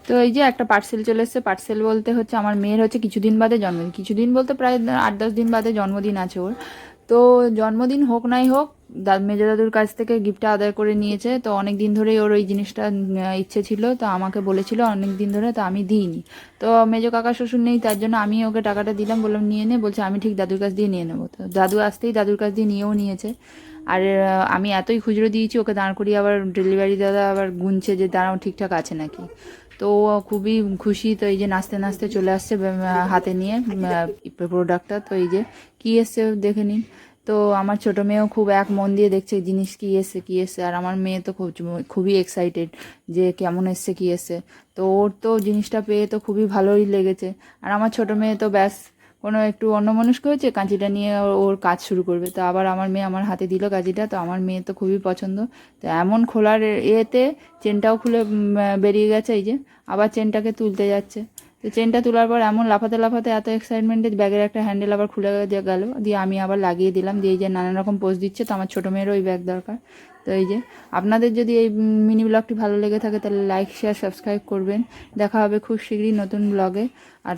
তো এই যে একটা পার্সেল চলে এসেছে। পার্সেল বলতে হচ্ছে আমার মেয়ের হচ্ছে কিছুদিন বাদে জন্মদিন, কিছুদিন বলতে প্রায় 8-10 দিন বাদে জন্মদিন আছে ওর। তো জন্মদিন হোক নাই হোক, মেজো দাদুর কাছ থেকে গিফটটা আদায় করে নিয়েছে। তো অনেক দিন ধরেই ওর ওই জিনিসটা ইচ্ছে ছিল, তো আমাকে বলেছিল অনেক দিন ধরে, তো আমি দিইনি। তো মেজো কাকা শ্বশুর নেই, তার জন্য আমি ওকে টাকাটা দিলাম, বললাম নিয়ে নে। বলছে আমি ঠিক দাদুর কাছ দিয়ে নিয়ে নেবো। তো দাদু আসতেই দাদুর কাছ দিয়ে নিয়েও নিয়েছে। আর আমি এতই খুচরো দিয়েছি ওকে, দাঁড় করিয়ে আবার ডেলিভারি দাদা আবার গুনছে যে দাঁড়াও ঠিকঠাক আছে নাকি। তো ও খুবই খুশি। তো এই যে নাচতে নাচতে চলে আসছে হাতে নিয়ে প্রোডাক্টটা। তো এই যে কী এসছে দেখে নিন। তো আমার ছোটো মেয়েও খুব এক মন দিয়ে দেখছে জিনিস কী এসছে কী এসছে, আর আমার মেয়ে তো খুবই এক্সাইটেড যে কেমন এসছে কী এসছে। তো ওর তো জিনিসটা পেয়ে তো খুবই ভালোই লেগেছে। আর আমার ছোটো মেয়ে তো ব্যাস কোনো একটু অন্যমনস্ক হয়েছে, কাঁচিটা নিয়ে ওর কাজ শুরু করবে। তো আবার আমার মেয়ে আমার হাতে দিল কাঁচিটা, তো আমার মেয়ে তো খুবই পছন্দ। তো এমন খোলার এতে চেনটাও খুলে বেরিয়ে গেছে। এই যে আবার চেনটাকে তুলতে যাচ্ছে। তো চেনটা তোলার পর এমন লাফাতে লাফাতে এত এক্সাইটমেন্টে ব্যাগের একটা হ্যান্ডেল আবার খুলে গেল, দিয়ে আমি আবার লাগিয়ে দিলাম। দিয়ে এই যে নানান রকম পোজ দিচ্ছে। তো আমার ছোটো মেয়েরও ওই ব্যাগ দরকার। তো এই যে আপনাদের যদি এই মিনি ব্লগটি ভালো লেগে থাকে তাহলে লাইক শেয়ার সাবস্ক্রাইব করবেন। দেখা হবে খুব শীঘ্রই নতুন ব্লগে। আর